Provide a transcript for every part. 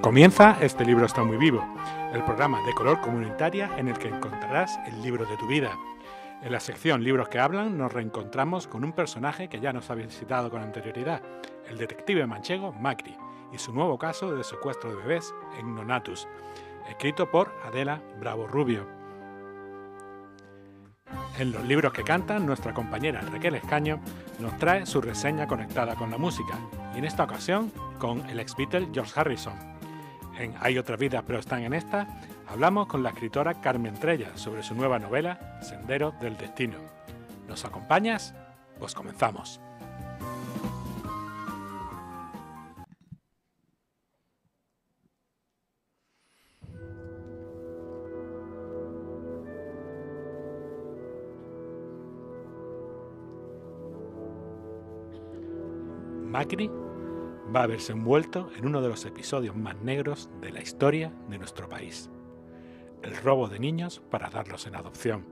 Comienza Este libro está muy vivo, el programa de Color Comunitaria en el que encontrarás el libro de tu vida. En la sección Libros que hablan nos reencontramos con un personaje que ya nos ha visitado con anterioridad, el detective manchego Macri, y su nuevo caso de secuestro de bebés en Nonatus, escrito por Adela Bravo Rubio. En los libros que cantan, nuestra compañera Raquel Escaño nos trae su reseña conectada con la música, y en esta ocasión con el ex-Beatle George Harrison. En Hay otras vidas pero están en esta, hablamos con la escritora Carmen Trella sobre su nueva novela Sendero del Destino. ¿Nos acompañas? Pues comenzamos. Macri va a verse envuelto en uno de los episodios más negros de la historia de nuestro país: el robo de niños para darlos en adopción,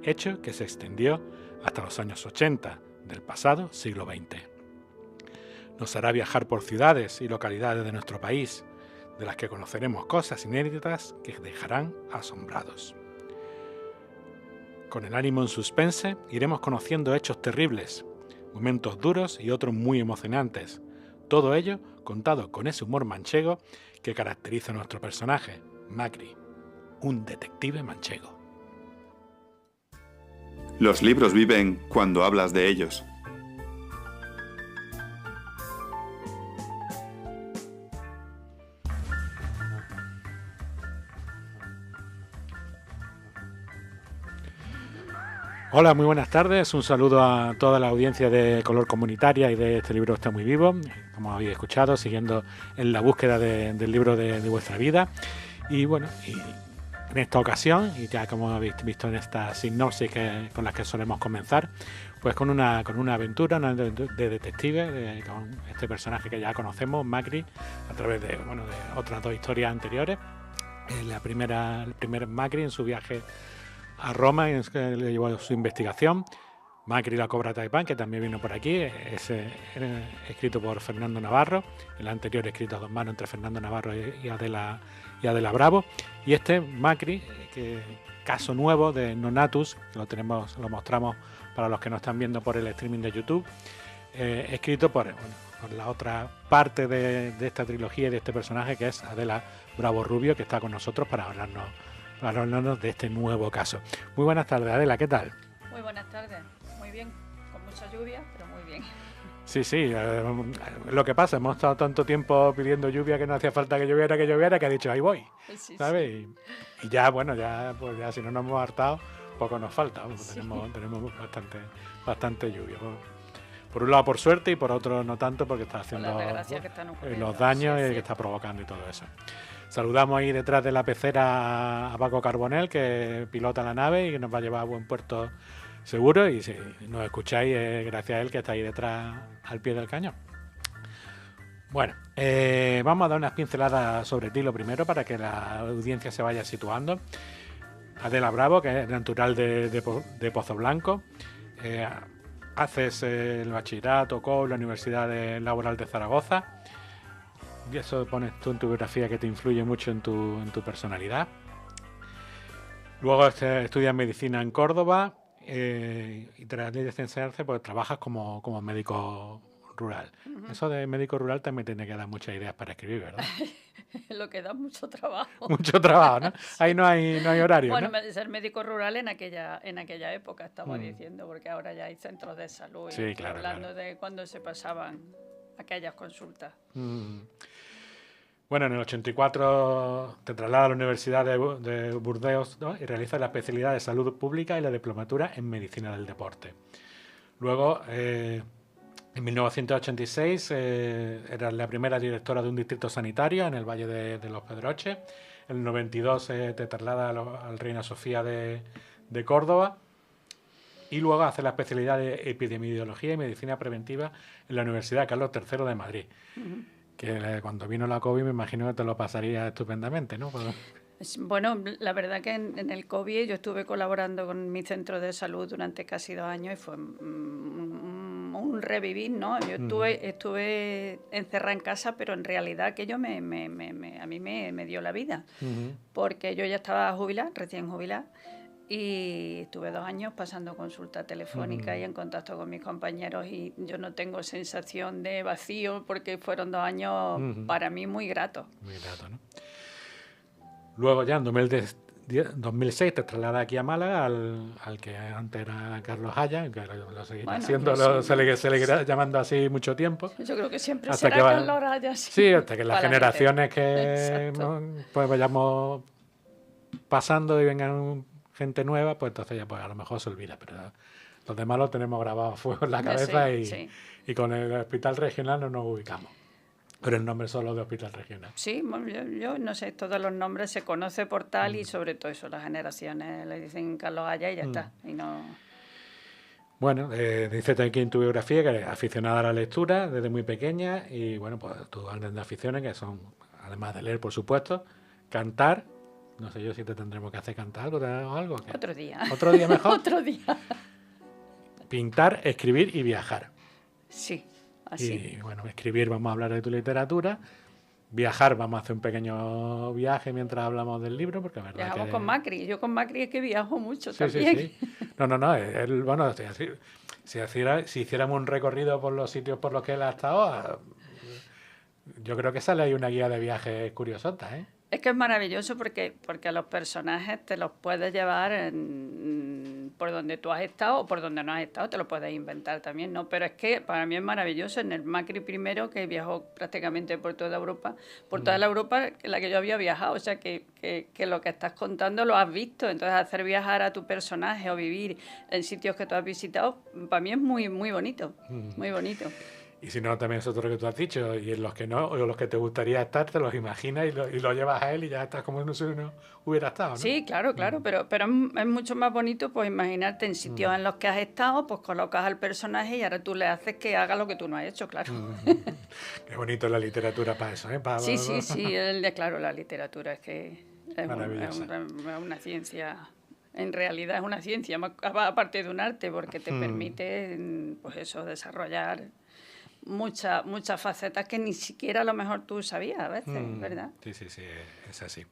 hecho que se extendió hasta los años 80 del pasado siglo XX. Nos hará viajar por ciudades y localidades de nuestro país, de las que conoceremos cosas inéditas que dejarán asombrados. Con el ánimo en suspense, iremos conociendo hechos terribles, momentos duros y otros muy emocionantes. Todo ello contado con ese humor manchego que caracteriza a nuestro personaje, Macri, un detective manchego. Los libros viven cuando hablas de ellos. Hola, muy buenas tardes. Un saludo a toda la audiencia de Color Comunitaria y de Este libro está muy vivo. Como habéis escuchado, siguiendo en la búsqueda del libro de vuestra vida. Y bueno, y en esta ocasión, y ya como habéis visto en esta sinopsis con la que solemos comenzar, pues con una aventura de detective, con este personaje que ya conocemos, Macri, a través de otras dos historias anteriores. El primer Macri en su viaje a Roma, en que le llevó su investigación. Macri la cobra Taipán, que también vino por aquí, es escrito por Fernando Navarro, el anterior escrito a dos manos entre Fernando Navarro y Adela Bravo, y este Macri, caso nuevo de Nonatus, lo mostramos para los que nos están viendo por el streaming de YouTube, escrito por la otra parte de esta trilogía y de este personaje, que es Adela Bravo Rubio, que está con nosotros para hablarnos de este nuevo caso. Muy buenas tardes, Adela, ¿qué tal? Muy buenas tardes, muy bien, con mucha lluvia, pero muy bien. Sí, lo que pasa, hemos estado tanto tiempo pidiendo lluvia que no hacía falta que lloviera, que ha dicho, ahí voy, Sí, ¿sabes? Sí. Y ya si no nos hemos hartado, poco nos falta, Sí. tenemos bastante lluvia. Por un lado por suerte y por otro no tanto, porque está haciendo los daños que está provocando y todo eso. Saludamos ahí detrás de la pecera a Paco Carbonell, que pilota la nave y que nos va a llevar a buen puerto seguro. Y si nos escucháis, gracias a él que está ahí detrás al pie del cañón. Bueno, vamos a dar unas pinceladas sobre ti lo primero para que la audiencia se vaya situando. Adela Bravo, que es natural de Pozo Blanco. Haces el bachillerato con la Universidad Laboral de Zaragoza. Y eso pones tú en tu biografía, que te influye mucho en tu personalidad. Luego estudias medicina en Córdoba y tras licenciarse pues trabajas como médico rural. Uh-huh. Eso de médico rural también tiene que dar muchas ideas para escribir, ¿verdad? Lo que da mucho trabajo. Mucho trabajo, ¿no? Sí. Ahí no hay horario, bueno, ¿no? Ser médico rural en aquella época, estamos diciendo, porque ahora ya hay centros de salud. Sí, y claro, hablando de cuando se pasaban aquellas consultas. Bueno, en el 84 te trasladas a la Universidad de Burdeos, ¿no? Y realizas la especialidad de Salud Pública y la diplomatura en Medicina del Deporte. Luego, en 1986, eras la primera directora de un distrito sanitario en el Valle de los Pedroches. En el 92 te trasladas al Reina Sofía de Córdoba. Y luego haces la especialidad de Epidemiología y Medicina Preventiva en la Universidad Carlos III de Madrid. Uh-huh. Que cuando vino la COVID me imagino que te lo pasaría estupendamente, ¿no? Bueno, la verdad que en el COVID yo estuve colaborando con mi centro de salud durante casi 2 años y fue un un revivir, ¿no? Yo estuve encerrada en casa, pero en realidad aquello a mí me dio la vida, porque yo ya estaba jubilada, recién jubilada, y estuve 2 años pasando consulta telefónica y en contacto con mis compañeros, y yo no tengo sensación de vacío porque fueron 2 años para mí muy gratos. Muy grato, ¿no? Luego ya en 2006 te trasladas aquí a Málaga, al que antes era Carlos Haya, que lo seguirá siendo, se le seguirá llamando así mucho tiempo. Yo creo que siempre hasta será que Carlos Haya. Sí, hasta que las generaciones que Exacto. pues vayamos pasando y vengan gente nueva, pues entonces ya pues a lo mejor se olvida, pero los demás lo tenemos grabado a fuego en la cabeza y con el hospital regional no nos ubicamos. Pero el nombre solo de hospital regional. Sí, yo no sé, todos los nombres se conoce por tal y sobre todo eso, las generaciones le dicen Carlos Haya y ya está. Y no... Bueno, dice aquí en tu biografía que eres aficionada a la lectura desde muy pequeña y bueno, pues tus grandes aficiones que son, además de leer, por supuesto, cantar. No sé yo si te tendremos que hacer cantar o algo. ¿Qué? Otro día. ¿Otro día mejor? Otro día. Pintar, escribir y viajar. Sí. Así. Y bueno, escribir, vamos a hablar de tu literatura. Viajar, vamos a hacer un pequeño viaje mientras hablamos del libro, porque la verdad Viajamos que... con Macri. Yo con Macri es que viajo mucho también. Sí. No. Bueno, si hiciéramos un recorrido por los sitios por los que él ha estado, yo creo que sale ahí una guía de viajes curiosota, ¿eh? Es que es maravilloso porque a los personajes te los puedes llevar por donde tú has estado o por donde no has estado, te lo puedes inventar también, ¿no? Pero es que para mí es maravilloso en el Macri primero, que viajó prácticamente por toda Europa, toda la Europa en la que yo había viajado, o sea que lo que estás contando lo has visto, entonces hacer viajar a tu personaje o vivir en sitios que tú has visitado, para mí es muy, muy bonito, muy bonito. Y si no, también es otro que tú has dicho, y en los que no, o los que te gustaría estar, te los imaginas y lo llevas a él y ya estás como si uno hubiera estado, ¿no? Sí, claro, pero es mucho más bonito pues imaginarte en sitios en los que has estado, pues colocas al personaje y ahora tú le haces que haga lo que tú no has hecho, claro. Qué bonito la literatura para eso, ¿eh? Sí, claro, la literatura es que es una ciencia. En realidad es una ciencia, aparte de un arte, porque te permite, pues eso, desarrollar muchas facetas que ni siquiera a lo mejor tú sabías a veces, ¿verdad? Sí, es así.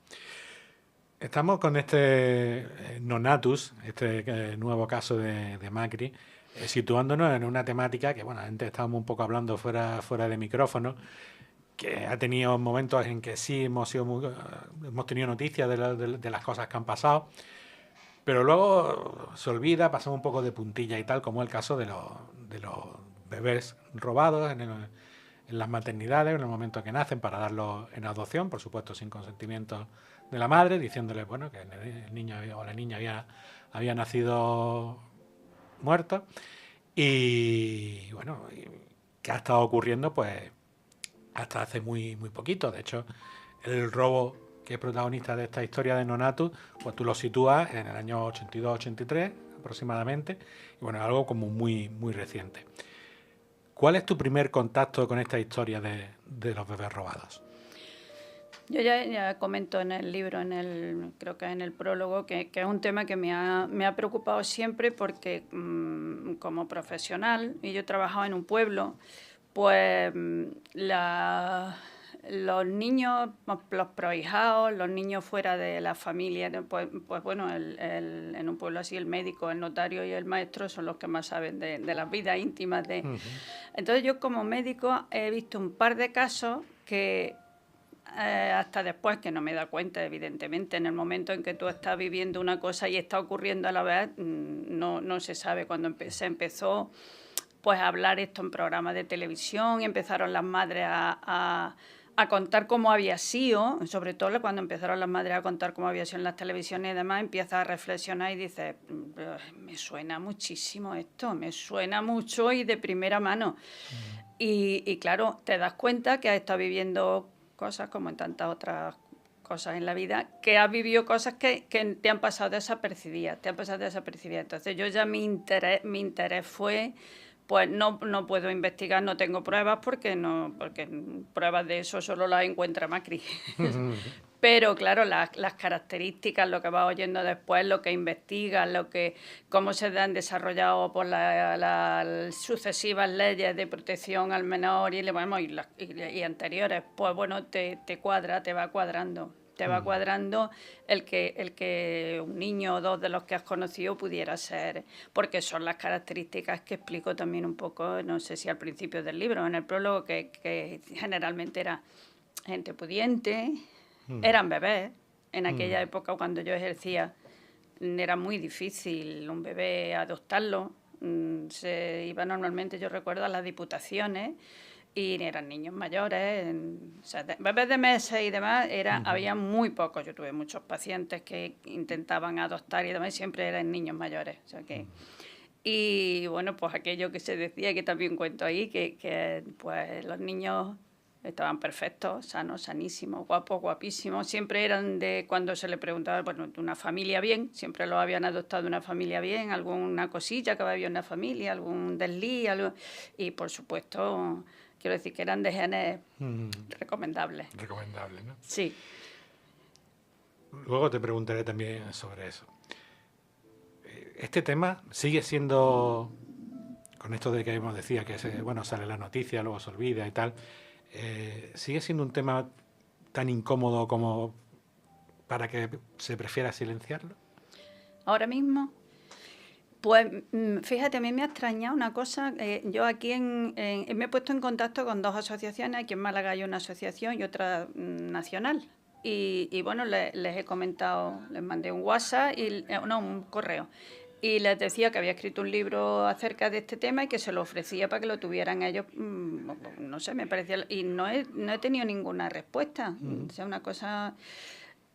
Estamos con este Nonatus, este nuevo caso de Macri, situándonos en una temática que, bueno, antes estábamos un poco hablando fuera de micrófono, que ha tenido momentos en que sí hemos tenido noticias de las cosas que han pasado, pero luego se olvida, pasamos un poco de puntilla y tal, como el caso de los bebés robados en las maternidades, en el momento que nacen, para darlos en adopción, por supuesto sin consentimiento de la madre, diciéndole bueno que el niño o la niña había nacido muerto. Y bueno, que ha estado ocurriendo pues hasta hace muy, muy poquito. De hecho, el robo que es protagonista de esta historia de Nonatus, pues tú lo sitúas en el año 82-83 aproximadamente, y bueno, algo como muy, muy reciente. ¿Cuál es tu primer contacto con esta historia de los bebés robados? Yo ya comento en el libro, creo que en el prólogo, que es un tema que me ha preocupado siempre porque como profesional, y yo he trabajado en un pueblo, pues los niños, los prohijados, los niños fuera de la familia, pues bueno, en un pueblo así el médico, el notario y el maestro son los que más saben de las vidas íntimas de... Entonces yo como médico he visto un par de casos que hasta después, que no me da cuenta evidentemente, en el momento en que tú estás viviendo una cosa y está ocurriendo a la vez, no se sabe. Cuando se empezó pues a hablar esto en programas de televisión y empezaron las madres a contar cómo había sido, sobre todo cuando empezaron las madres a contar cómo había sido en las televisiones y demás, empiezas a reflexionar y dices, me suena muchísimo esto, me suena mucho y de primera mano. Y claro, te das cuenta que has estado viviendo cosas como en tantas otras cosas en la vida, que has vivido cosas que te han pasado desapercibidas, Entonces yo ya mi interés fue... Pues no puedo investigar, no tengo pruebas porque pruebas de eso solo las encuentra Macri. Pero claro, las características, lo que vas oyendo después, lo que investigas, cómo se han desarrollado por las sucesivas leyes de protección al menor y anteriores, pues bueno, te cuadra, te va cuadrando. Te va cuadrando el que un niño o dos de los que has conocido pudiera ser, porque son las características que explico también un poco, no sé si al principio del libro, en el prólogo, que generalmente era gente pudiente, eran bebés. En aquella época, cuando yo ejercía, era muy difícil un bebé adoptarlo. Se iba normalmente, yo recuerdo, a las diputaciones y eran niños mayores, o sea, bebés de meses y demás, había muy pocos. Yo tuve muchos pacientes que intentaban adoptar y demás, y siempre eran niños mayores. O sea que, y bueno, pues aquello que se decía, que también cuento ahí, que pues los niños estaban perfectos, sanos, sanísimos, guapos, guapísimos. Siempre eran de, cuando se le preguntaba, bueno, de una familia bien, siempre los habían adoptado de una familia bien, alguna cosilla que había en una familia, algún desliz, algo. Y por supuesto, quiero decir que eran de genes recomendables. Recomendables, ¿no? Sí. Luego te preguntaré también sobre eso. Este tema sigue siendo, con esto de que hemos decía que sale la noticia, luego se olvida y tal, sigue siendo un tema tan incómodo como para que se prefiera silenciarlo. Ahora mismo, pues fíjate, a mí me ha extrañado una cosa. Yo aquí me he puesto en contacto con dos asociaciones. Aquí en Málaga hay una asociación y otra nacional. Y bueno, les he comentado, les mandé un WhatsApp, un correo. Y les decía que había escrito un libro acerca de este tema y que se lo ofrecía para que lo tuvieran ellos, no sé, me parecía. Y no he tenido ninguna respuesta. O sea, una cosa.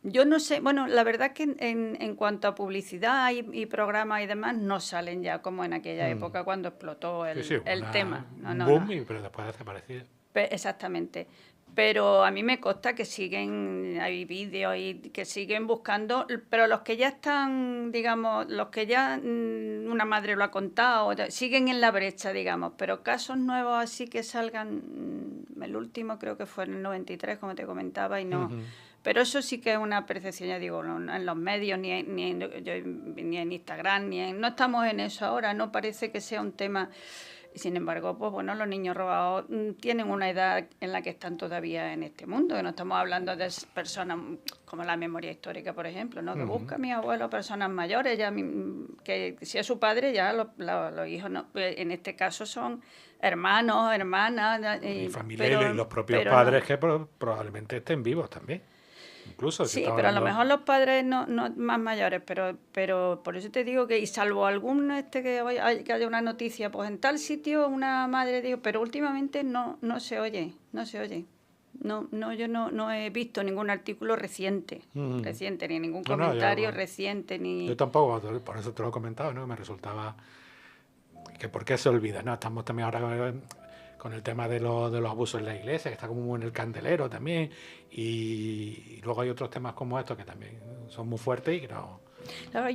Yo no sé, bueno, la verdad es que en cuanto a publicidad y programas y demás, no salen ya como en aquella época cuando explotó el tema. Boom, pero después ha desaparecido. Exactamente. Pero a mí me consta que hay vídeos y que siguen buscando, pero los que ya están, digamos, los que ya una madre lo ha contado, siguen en la brecha, digamos, pero casos nuevos así que salgan, el último creo que fue en el 93, como te comentaba, y no. Pero eso sí que es una percepción, ya digo, en los medios, ni en Instagram, no estamos en eso ahora, no parece que sea un tema. Y sin embargo, pues bueno, los niños robados tienen una edad en la que están todavía en este mundo, que no estamos hablando de personas como la memoria histórica, por ejemplo, ¿no? Que busca a mi abuelo personas mayores, que si es su padre, ya los hijos, no, en este caso son hermanos, hermanas. Y familia y los propios padres que probablemente estén vivos también. Incluso, sí, pero a lo mejor los padres no más mayores, pero por eso te digo que, y salvo algún que haya una noticia, pues en tal sitio una madre dijo, pero últimamente no se oye. Yo no he visto ningún artículo reciente, ni ningún comentario reciente, ni. Yo tampoco, por eso te lo he comentado, ¿no? Me resultaba que por qué se olvida, ¿no? Estamos también ahora con el tema de los abusos en la iglesia, que está como en el candelero también, y luego hay otros temas como estos que también son muy fuertes y que no. Claro,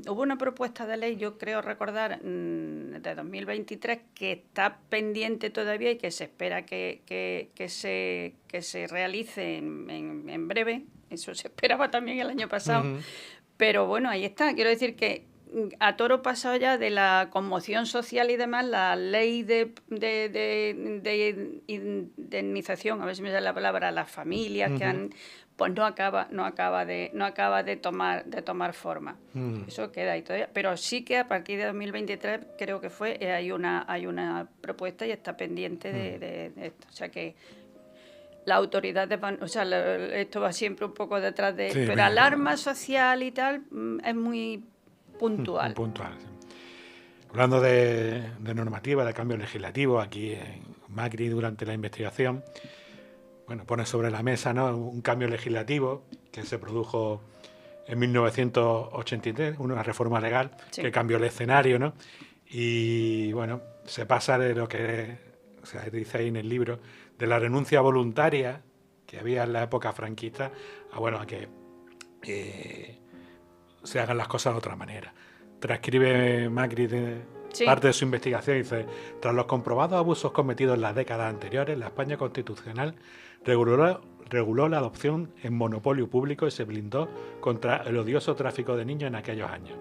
hubo una propuesta de ley, yo creo recordar, de 2023, que está pendiente todavía y que se espera que se realice en breve. Eso se esperaba también el año pasado. Pero bueno, ahí está. Quiero decir que a toro pasado ya de la conmoción social y demás, la ley de indemnización, a ver si me sale la palabra, a las familias que han, pues no acaba de tomar forma. Eso queda ahí todavía, pero sí que a partir de 2023 creo que hay una propuesta y está pendiente de esto, o sea que las autoridades esto va siempre un poco detrás de, sí, pero alarma social y tal es muy puntual. Sí. Hablando de normativa, de cambio legislativo, aquí en Macri durante la investigación, bueno, pone sobre la mesa, ¿no?, un cambio legislativo que se produjo en 1983, una reforma legal, sí, que cambió el escenario, ¿no? Y bueno, se pasa de lo que dice ahí en el libro, de la renuncia voluntaria que había en la época franquista, a que se hagan las cosas de otra manera. Transcribe Macri parte de su investigación y dice: tras los comprobados abusos cometidos en las décadas anteriores, la España constitucional reguló reguló la adopción en monopolio público y se blindó contra el odioso tráfico de niños en aquellos años.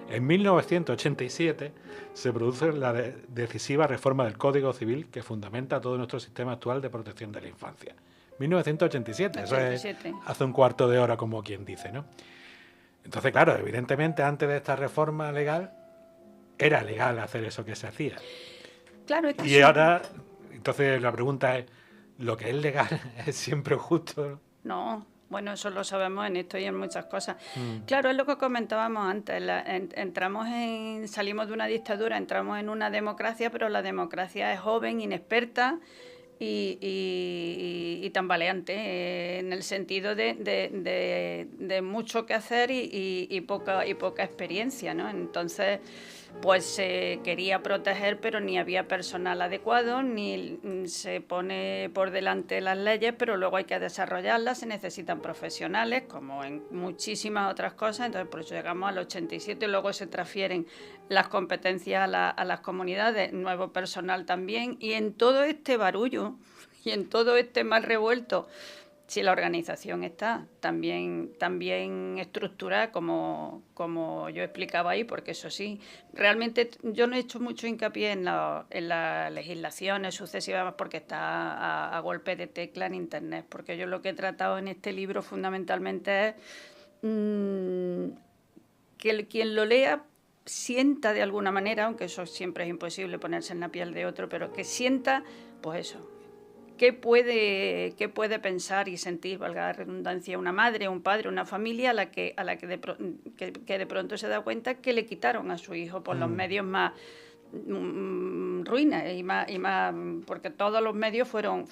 En 1987 se produce la decisiva reforma del Código Civil que fundamenta todo nuestro sistema actual de protección de la infancia. 1987, eso es hace un cuarto de hora, como quien dice, ¿no? Entonces, claro, evidentemente antes de esta reforma legal era legal hacer eso que se hacía. Claro, es que y ahora, entonces la pregunta es, ¿lo que es legal es siempre justo? No, bueno, eso lo sabemos en esto y en muchas cosas. Claro, es lo que comentábamos antes. Salimos de una dictadura, entramos en una democracia, pero la democracia es joven, inexperta y tambaleante, en el sentido de mucho que hacer y poca experiencia, ¿no? Entonces, pues se quería proteger, pero ni había personal adecuado, ni se pone por delante las leyes, pero luego hay que desarrollarlas, se necesitan profesionales, como en muchísimas otras cosas. Entonces, por eso llegamos al 87 y luego se transfieren las competencias a las comunidades, nuevo personal también, y en todo este barullo y en todo este mal revuelto, si la organización está también estructurada como yo explicaba ahí, porque eso sí, realmente yo no he hecho mucho hincapié en las legislaciones sucesivas porque está a golpe de tecla en Internet, porque yo lo que he tratado en este libro fundamentalmente es que quien lo lea sienta de alguna manera, aunque eso siempre es imposible ponerse en la piel de otro, pero que sienta, pues eso, ¿qué puede pensar y sentir, valga la redundancia, una madre, un padre, una familia a la que de pronto se da cuenta que le quitaron a su hijo por los medios más ruines y más, porque todos los medios fueron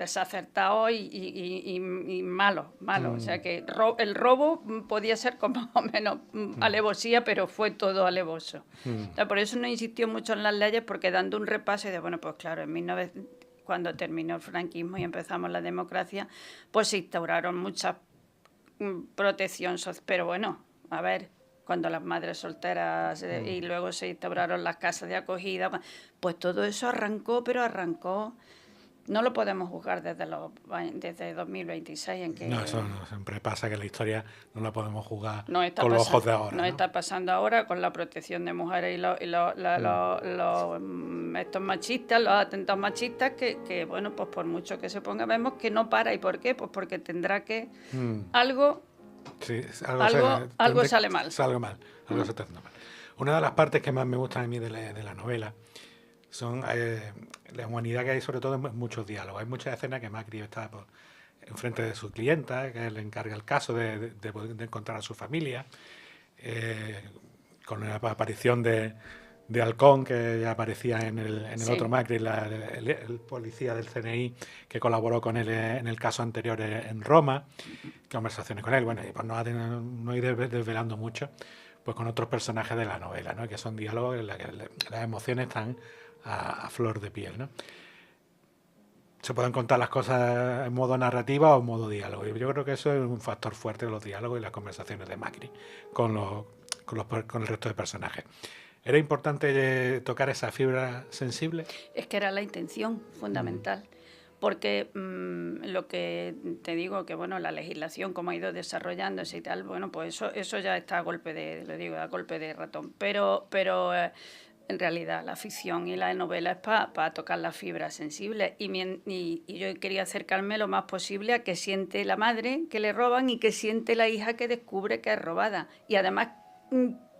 desacertados y malos. O sea que el robo podía ser como más o menos alevosía, pero fue todo alevoso. O sea, por eso no insistió mucho en las leyes, porque dando un repaso y de, bueno, pues claro, cuando terminó el franquismo y empezamos la democracia, pues se instauraron muchas protección social, pero bueno, a ver, cuando las madres solteras y luego se instauraron las casas de acogida, pues todo eso arrancó, no lo podemos juzgar desde 2026 en que... No, eso no, siempre pasa, que la historia no la podemos juzgar con los ojos de ahora. No está pasando ahora con la protección de mujeres y estos machistas, los atentados machistas, que bueno, pues por mucho que se ponga, vemos que no para. ¿Y por qué? Pues porque tendrá que algo... Sí, algo sale mal. Algo se está haciendo mal. Una de las partes que más me gustan a mí de la novela son la humanidad que hay, sobre todo en muchos diálogos. Hay muchas escenas que Macri está enfrente de su clienta, que le encarga el caso de encontrar a su familia, con la aparición de Halcón, que ya aparecía en el otro Macri, el policía del CNI que colaboró con él en el caso anterior en Roma, conversaciones con él, bueno, y pues no ir desvelando mucho, pues con otros personajes de la novela, ¿no? Que son diálogos en los que las emociones están a flor de piel, ¿no? Se pueden contar las cosas en modo narrativa o en modo diálogo, y yo creo que eso es un factor fuerte de los diálogos y las conversaciones de Macri con el resto de personajes. ¿Era importante tocar esa fibra sensible? Es que era la intención fundamental, porque lo que te digo, que bueno, la legislación como ha ido desarrollándose y tal, bueno, pues eso ya está a golpe de ratón, pero en realidad la ficción y la novela es para tocar las fibras sensibles, y yo quería acercarme lo más posible a que siente la madre que le roban y que siente la hija que descubre que es robada, y además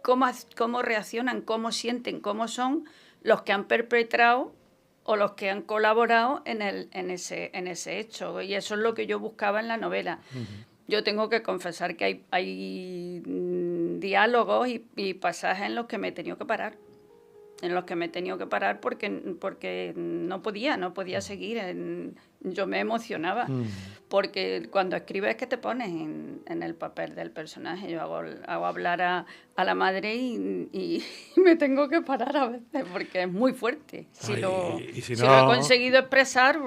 cómo reaccionan, cómo sienten, cómo son los que han perpetrado o los que han colaborado en ese hecho. Y eso es lo que yo buscaba en la novela. Yo tengo que confesar que hay diálogos y pasajes en los que me he tenido que parar. Porque no podía seguir. Yo me emocionaba, porque cuando escribes que te pones en el papel del personaje. Yo hago hablar a la madre y me tengo que parar a veces, porque es muy fuerte. Si lo he conseguido expresar,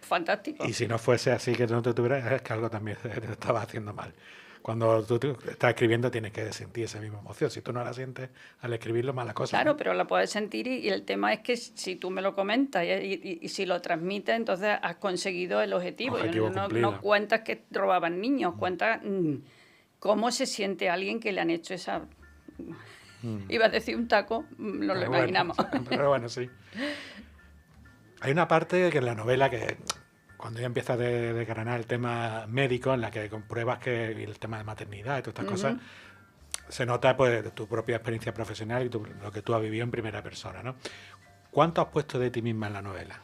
fantástico. Y si no fuese así, que no te tuvieras, es que algo también te estaba haciendo mal. Cuando tú estás escribiendo tienes que sentir esa misma emoción. Si tú no la sientes al escribirlo, mala cosa. Claro, ¿no? pero la puedes sentir y el tema es que si tú me lo comentas y si lo transmites, entonces has conseguido el objetivo. Objetivo No cumplido. cuentas que robaban niños, cuentas cómo se siente alguien que le han hecho esa... Iba a decir un taco, no lo imaginamos. Pero bueno, sí. Hay una parte que en la novela que cuando ya empiezas a desgranar el tema médico, en la que compruebas que el tema de maternidad y todas estas cosas, se nota pues tu propia experiencia profesional y lo que tú has vivido en primera persona, ¿no? ¿Cuánto has puesto de ti misma en la novela?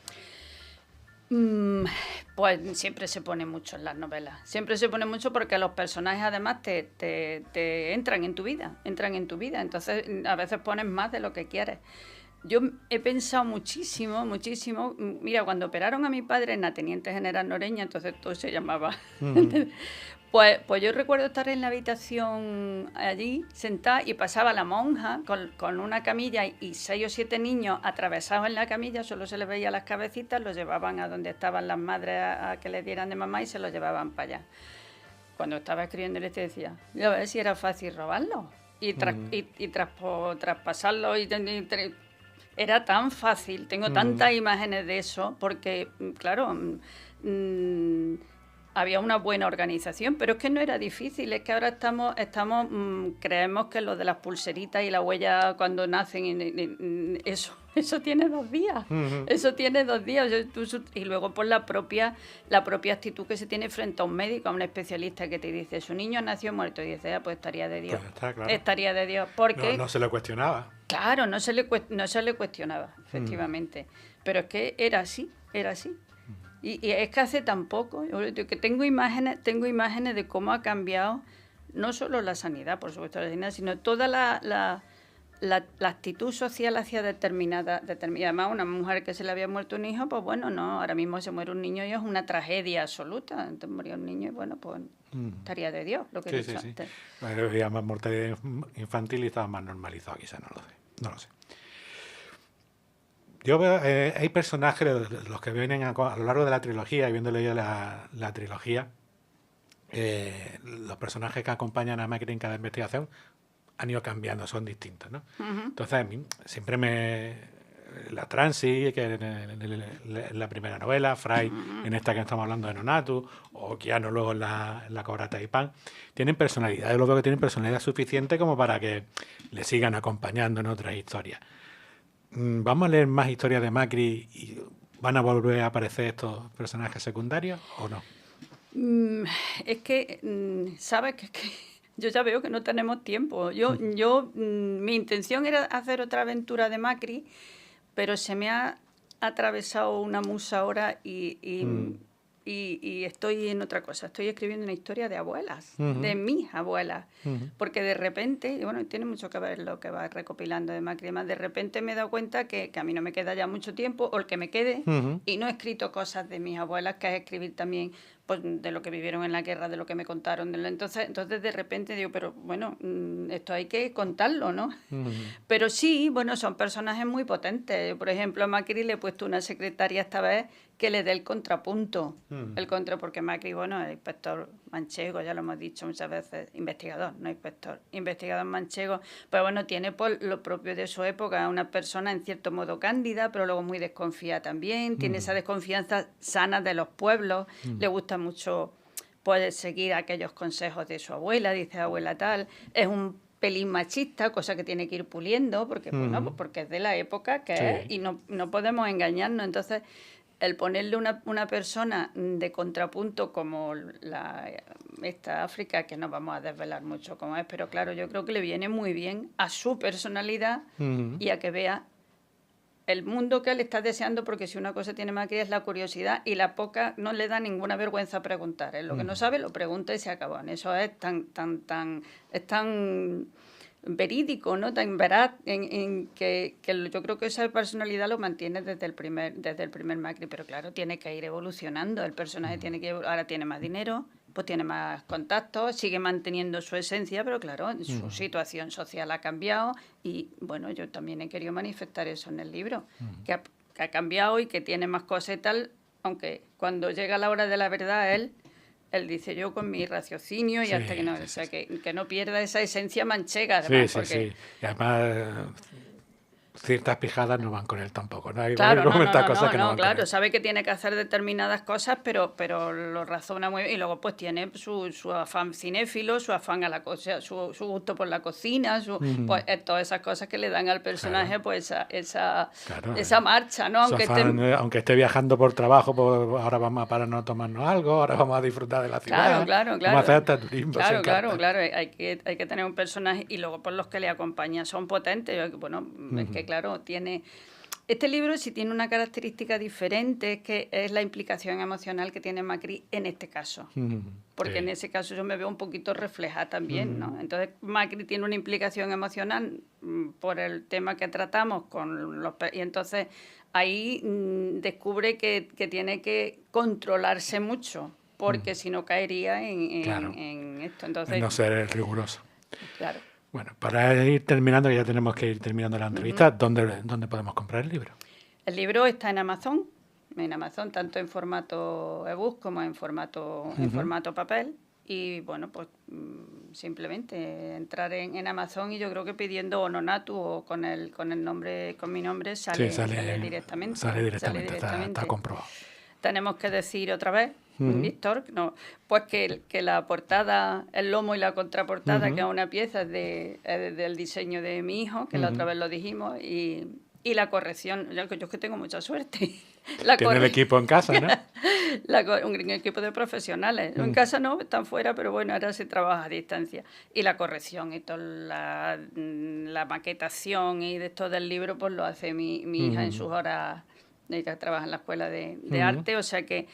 Pues siempre se pone mucho en las novelas. Siempre se pone mucho porque los personajes además te entran en tu vida, Entonces a veces pones más de lo que quieres. Yo he pensado muchísimo. Mira, cuando operaron a mi padre en la Teniente General Noreña, entonces todo se llamaba... Pues yo recuerdo estar en la habitación allí, sentada, y pasaba la monja con una camilla y 6 o 7 niños atravesados en la camilla, solo se les veía las cabecitas, los llevaban a donde estaban las madres a que les dieran de mamá y se los llevaban para allá. Cuando estaba escribiendo le decía, yo a ver si era fácil robarlo y traspasarlo era tan fácil, tengo tantas imágenes de eso, porque claro... había una buena organización, pero es que no era difícil, es que ahora creemos que lo de las pulseritas y la huella cuando nacen, eso tiene 2 días, eso tiene 2 días, y luego por la propia actitud que se tiene frente a un médico, a un especialista que te dice, su niño nació muerto, y dice, pues estaría de Dios, Pues está, claro. Estaría de Dios, porque... No se le cuestionaba. Claro, no se le cuestionaba, efectivamente, pero es que era así. Y es que hace tan poco, que tengo imágenes de cómo ha cambiado no solo la sanidad, por supuesto, sino toda la actitud social hacia determinada. Además, una mujer que se le había muerto un hijo, pues bueno, no, ahora mismo se muere un niño y es una tragedia absoluta. Entonces murió un niño y bueno, pues estaría de Dios, lo que he dicho antes. Había más mortalidad infantil y estaba más normalizado, quizás, no lo sé. Yo veo, hay personajes, los que vienen a lo largo de la trilogía, y viendo leído la trilogía, los personajes que acompañan a Macri en cada investigación han ido cambiando, son distintos, ¿no? Entonces, a mí siempre la Transi, que en la primera novela, Fray, en esta que estamos hablando de Nonatu, o Keanu luego en la Cobra Taipán, tienen personalidad. Yo lo veo que tienen personalidad suficiente como para que le sigan acompañando en otras historias. ¿Vamos a leer más historias de Macri y van a volver a aparecer estos personajes secundarios o no? Es que, ¿sabes qué? Yo ya veo que no tenemos tiempo. Mi intención era hacer otra aventura de Macri, pero se me ha atravesado una musa ahora y estoy en otra cosa. Estoy escribiendo una historia de abuelas, de mis abuelas, porque de repente, y bueno, tiene mucho que ver lo que va recopilando de Macri, además, de repente me he dado cuenta que a mí no me queda ya mucho tiempo, o el que me quede, y no he escrito cosas de mis abuelas, que es escribir también pues, de lo que vivieron en la guerra, de lo que me contaron. Entonces de repente digo, pero bueno, esto hay que contarlo, ¿no? Pero sí, bueno, son personajes muy potentes. Por ejemplo, a Macri le he puesto una secretaria esta vez que le dé el contrapunto. Porque Macri, bueno, el inspector manchego, ya lo hemos dicho muchas veces, investigador, no inspector, investigador manchego, pues bueno, tiene por lo propio de su época, una persona en cierto modo cándida, pero luego muy desconfiada también, tiene esa desconfianza sana de los pueblos, le gusta mucho pues seguir aquellos consejos de su abuela, dice abuela tal, es un pelín machista, cosa que tiene que ir puliendo, porque bueno, pues porque es de la época que es, y no podemos engañarnos. Entonces, el ponerle una persona de contrapunto como esta África, que no vamos a desvelar mucho cómo es, pero claro, yo creo que le viene muy bien a su personalidad y a que vea el mundo que él está deseando, porque si una cosa tiene Macri es la curiosidad, y la poca no le da ninguna vergüenza preguntar. Lo que no sabe lo pregunta y se acabó. En eso es tan verídico, ¿no? Tan veraz, que yo creo que esa personalidad lo mantiene desde el primer Macri, pero claro, tiene que ir evolucionando. El personaje ahora tiene más dinero, pues tiene más contactos, sigue manteniendo su esencia, pero claro, su situación social ha cambiado, y bueno, yo también he querido manifestar eso en el libro, que ha cambiado y que tiene más cosas y tal, aunque cuando llega la hora de la verdad él él dice yo con mi raciocinio y Sí, hasta que no, sí, o sea, sí. que no pierda esa esencia manchega, Sí, además, sí, porque... sí. Y además, ciertas pijadas no van con él tampoco, ¿no? Hay Claro, no, cosas que no van con claro, él. sabe que tiene que hacer determinadas cosas, pero lo razona muy bien. Y luego pues tiene su afán cinéfilo, su afán a la cosa, su gusto por la cocina, pues todas esas cosas que le dan al personaje, Claro. pues Claro, esa marcha, ¿no? su Aunque afán, aunque esté viajando por trabajo, pues ahora vamos a pararnos a tomarnos algo, ahora vamos a disfrutar de la ciudad, Claro. vamos a hacer hasta turismo, se Claro. encarta. Hay que tener un personaje y luego por los que le acompañan son potentes. Bueno, es que claro, tiene... Este libro sí tiene una característica diferente, que es la implicación emocional que tiene Macri en este caso. Porque Sí. en ese caso yo me veo un poquito reflejada también, ¿no? Entonces Macri tiene una implicación emocional por el tema que tratamos y entonces ahí descubre que tiene que controlarse mucho, porque si no caería Claro. en esto. Entonces, No ser riguroso. claro. Bueno, para ir terminando, que ya tenemos que ir terminando la entrevista, ¿dónde podemos comprar el libro? El libro está en Amazon, tanto en formato ebook como en formato papel. Y bueno, pues simplemente entrar en Amazon y yo creo que pidiendo Ononatu o con mi nombre sale directamente. Sale directamente, está comprobado. Tenemos que decir otra vez, Víctor, pues que la portada, el lomo y la contraportada, que es una pieza, es del diseño de mi hijo, que la otra vez lo dijimos, y la corrección, yo es que tengo mucha suerte. Tiene el equipo en casa, ¿no? Un equipo de profesionales. En casa no, están fuera, pero bueno, ahora se trabaja a distancia. Y la corrección y toda la maquetación y de esto del libro, pues lo hace mi hija en sus horas. Ella trabaja en la escuela de arte, o sea que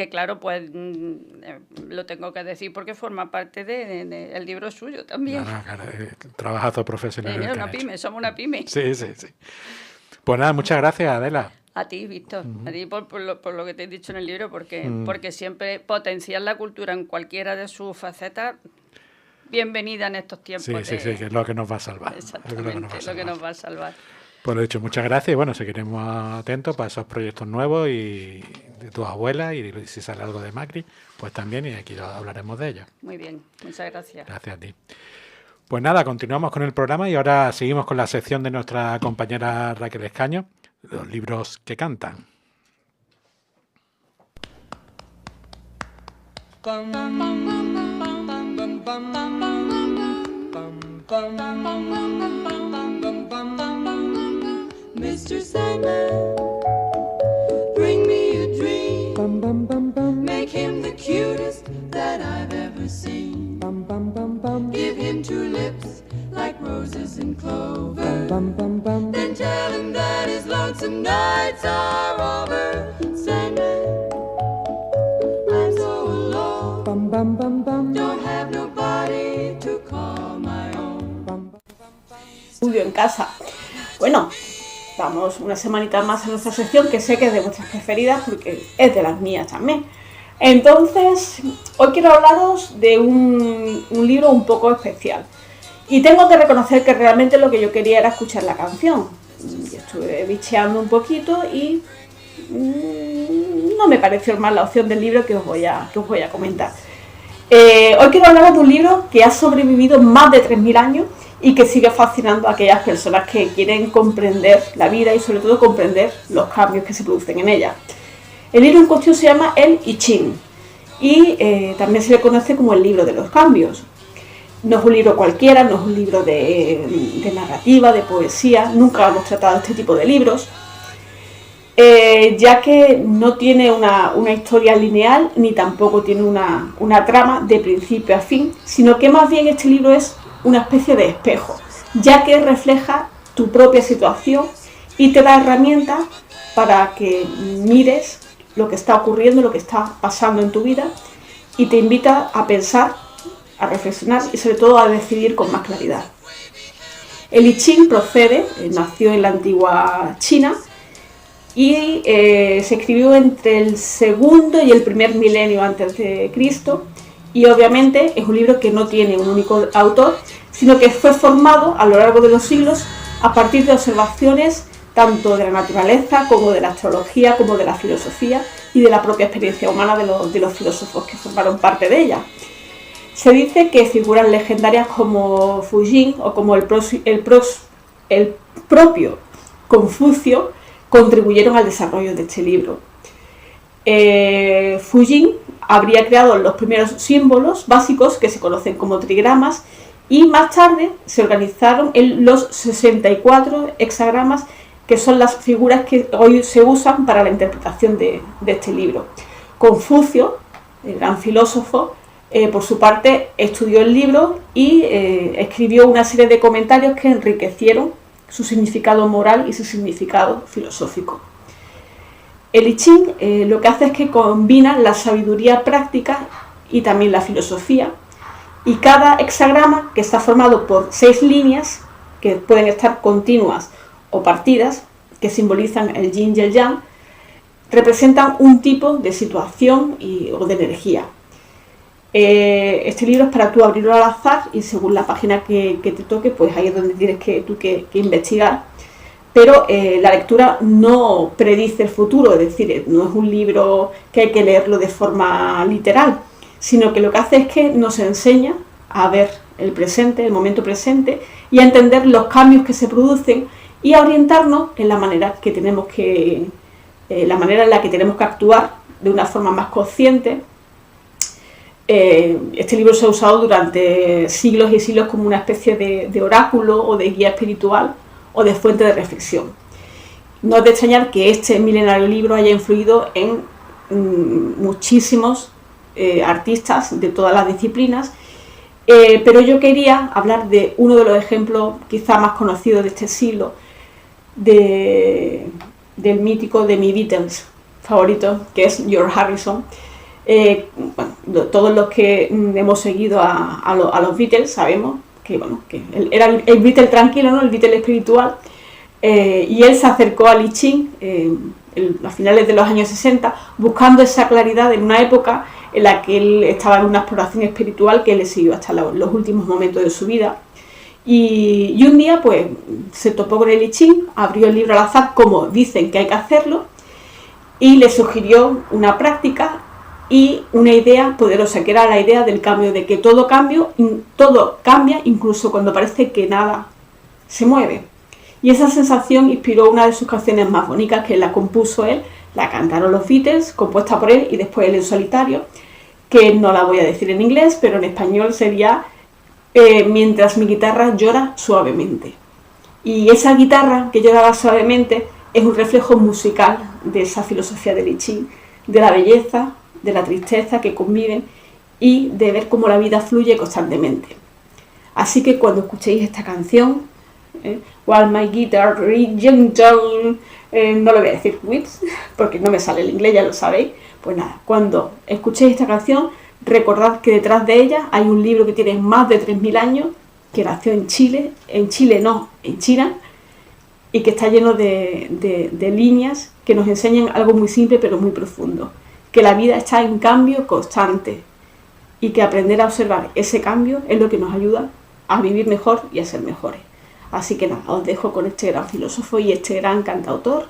claro, pues lo tengo que decir porque forma parte del libro suyo también. Claro, trabajazo profesional. Somos una pyme. Sí. Pues nada, muchas gracias, Adela. A ti, Víctor, a ti por lo que te he dicho en el libro, porque siempre potenciar la cultura en cualquiera de sus facetas, bienvenida en estos tiempos. Sí, que es lo que nos va a salvar. Exactamente, es lo que nos va a salvar. Pues lo dicho, muchas gracias y bueno, seguiremos atentos para esos proyectos nuevos y de tus abuelas y si sale algo de Macri, pues también y aquí hablaremos de ello. Muy bien, muchas gracias. Gracias a ti. Pues nada, continuamos con el programa y ahora seguimos con la sección de nuestra compañera Raquel Escaño, los libros que cantan. Mr. Sandman, bring me a dream. Make him the cutest that I've ever seen. Give him 2 lips like roses and clover. Then tell him that his lonesome nights are over. Sandman, I'm so alone. Don't have nobody to call my own. Estudio en casa. Bueno, vamos una semanita más en nuestra sección, que sé que es de vuestras preferidas porque es de las mías también. Entonces, hoy quiero hablaros de un libro un poco especial. Y tengo que reconocer que realmente lo que yo quería era escuchar la canción. Yo estuve bicheando un poquito y no me pareció mal la opción del libro que os voy a comentar. Hoy quiero hablaros de un libro que ha sobrevivido más de 3.000 años y que sigue fascinando a aquellas personas que quieren comprender la vida y sobre todo comprender los cambios que se producen en ella. El libro en cuestión se llama El I Ching y también se le conoce como el libro de los cambios. No es un libro cualquiera, no es un libro de narrativa, de poesía, nunca hemos tratado este tipo de libros, ya que no tiene una historia lineal ni tampoco tiene una trama de principio a fin, sino que más bien este libro es una especie de espejo, ya que refleja tu propia situación y te da herramientas para que mires lo que está ocurriendo, lo que está pasando en tu vida y te invita a pensar, a reflexionar y sobre todo a decidir con más claridad. El I Ching nació en la antigua China y se escribió entre el segundo y el primer milenio antes de Cristo y obviamente es un libro que no tiene un único autor, sino que fue formado a lo largo de los siglos a partir de observaciones tanto de la naturaleza como de la astrología, como de la filosofía y de la propia experiencia humana de los filósofos que formaron parte de ella. Se dice que figuras legendarias como Fujin o como el propio Confucio contribuyeron al desarrollo de este libro. Fujin habría creado los primeros símbolos básicos que se conocen como trigramas y más tarde se organizaron en los 64 hexagramas, que son las figuras que hoy se usan para la interpretación de este libro. Confucio, el gran filósofo, por su parte estudió el libro y escribió una serie de comentarios que enriquecieron su significado moral y su significado filosófico. El I Ching lo que hace es que combina la sabiduría práctica y también la filosofía, y cada hexagrama, que está formado por 6 líneas que pueden estar continuas o partidas, que simbolizan el yin y el yang, representan un tipo de situación o de energía. Este libro es para tú abrirlo al azar y según la página que te toque, pues ahí es donde tienes que investigar. Pero la lectura no predice el futuro, es decir, no es un libro que hay que leerlo de forma literal, sino que lo que hace es que nos enseña a ver el presente, el momento presente, y a entender los cambios que se producen y a orientarnos en la manera que tenemos la manera en la que tenemos que actuar de una forma más consciente. Este libro se ha usado durante siglos y siglos como una especie de oráculo o de guía espiritual o de fuente de reflexión. No es de extrañar que este milenario libro haya influido en muchísimos artistas de todas las disciplinas, pero yo quería hablar de uno de los ejemplos quizá más conocidos de este siglo, del mítico de mi Beatles favorito, que es George Harrison. Todos los que hemos seguido a los Beatles sabemos que era el Beatle tranquilo, ¿no? El Beatle espiritual, y él se acercó al I Ching a finales de los años 60 buscando esa claridad en una época en la que él estaba en una exploración espiritual que le siguió hasta los últimos momentos de su vida. Y un día pues se topó con el I Ching, abrió el libro al azar como dicen que hay que hacerlo, y le sugirió una práctica y una idea poderosa, que era la idea del cambio, de que todo cambia incluso cuando parece que nada se mueve. Y esa sensación inspiró una de sus canciones más bonitas, que la compuso él, la cantaron los Beatles, compuesta por él y después él en solitario, que no la voy a decir en inglés, pero en español sería Mientras mi guitarra llora suavemente. Y esa guitarra que lloraba suavemente es un reflejo musical de esa filosofía del I Ching, de la belleza, de la tristeza que conviven y de ver cómo la vida fluye constantemente. Así que cuando escuchéis esta canción, While My Guitar Gentle, no lo voy a decir whips, porque no me sale el inglés, ya lo sabéis. Pues nada, cuando escuchéis esta canción, recordad que detrás de ella hay un libro que tiene más de 3000 años, que nació en China, y que está lleno de líneas que nos enseñan algo muy simple pero muy profundo, que la vida está en cambio constante y que aprender a observar ese cambio es lo que nos ayuda a vivir mejor y a ser mejores. Así que nada, os dejo con este gran filósofo y este gran cantautor.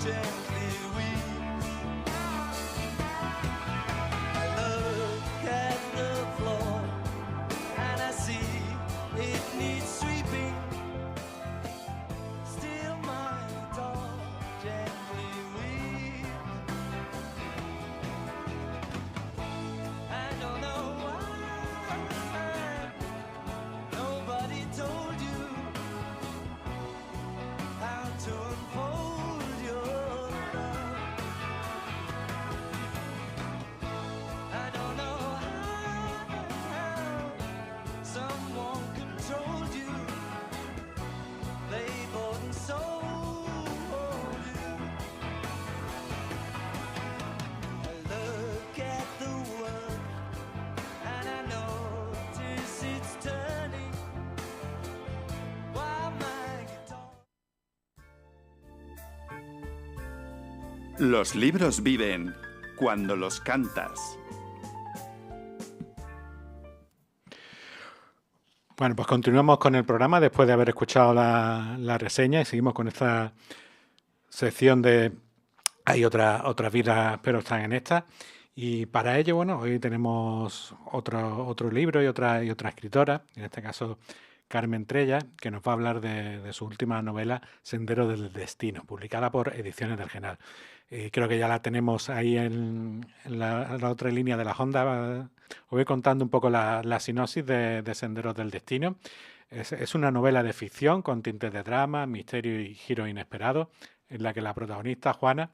Gently weep. I love Los libros viven cuando los cantas. Bueno, pues continuamos con el programa después de haber escuchado la reseña y seguimos con esta sección de hay otras vidas, pero están en esta. Y para ello, bueno, hoy tenemos otro libro y otra escritora, en este caso Carmen Trella, que nos va a hablar de su última novela, Sendero del Destino, publicada por Ediciones del Genal. Creo que ya la tenemos ahí en la otra línea de la Honda. Os voy contando un poco la sinopsis de Senderos del Destino. Es una novela de ficción con tintes de drama, misterio y giros inesperados, en la que la protagonista, Juana,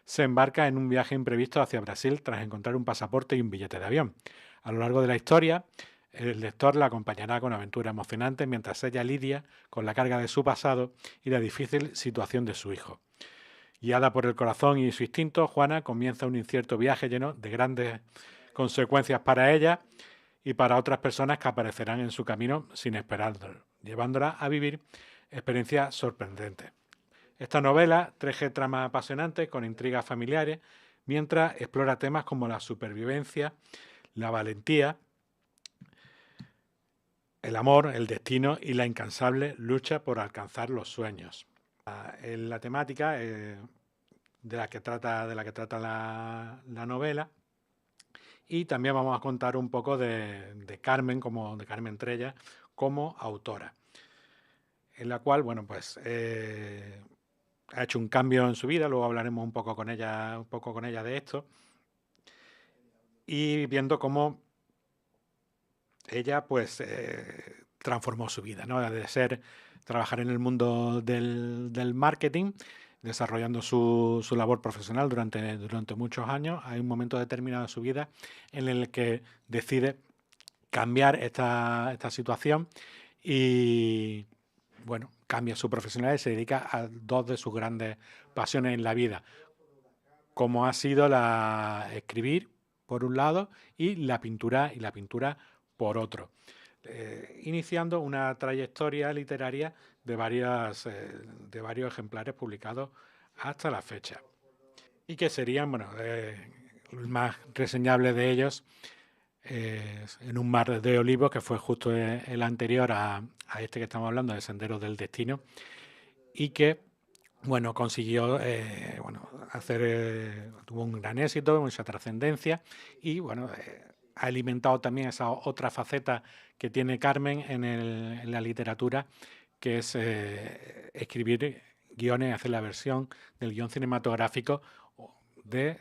se embarca en un viaje imprevisto hacia Brasil tras encontrar un pasaporte y un billete de avión. A lo largo de la historia, el lector la acompañará con aventuras emocionantes mientras ella lidia con la carga de su pasado y la difícil situación de su hijo. Guiada por el corazón y su instinto, Juana comienza un incierto viaje lleno de grandes consecuencias para ella y para otras personas que aparecerán en su camino sin esperarlo, llevándola a vivir experiencias sorprendentes. Esta novela teje tramas apasionantes con intrigas familiares, mientras explora temas como la supervivencia, la valentía, el amor, el destino y la incansable lucha por alcanzar los sueños. En la temática de la que trata la novela, y también vamos a contar un poco de Carmen Trella como autora, en la cual, bueno, pues ha hecho un cambio en su vida. Luego hablaremos un poco con ella de esto, y viendo cómo ella pues transformó su vida, ¿no? De trabajar en el mundo del marketing, desarrollando su labor profesional durante muchos años. Hay un momento determinado de su vida en el que decide cambiar esta situación y, bueno, cambia su profesionalidad y se dedica a dos de sus grandes pasiones en la vida, como ha sido escribir por un lado y la pintura por otro, iniciando una trayectoria literaria de varios ejemplares publicados hasta la fecha, y que serían, bueno, el más reseñable de ellos En un mar de olivos, que fue justo el anterior a este que estamos hablando, de Senderos del Destino, y que, bueno, consiguió tuvo un gran éxito, mucha trascendencia, y bueno, ha alimentado también esa otra faceta que tiene Carmen en la literatura, que es escribir guiones, hacer la versión del guión cinematográfico de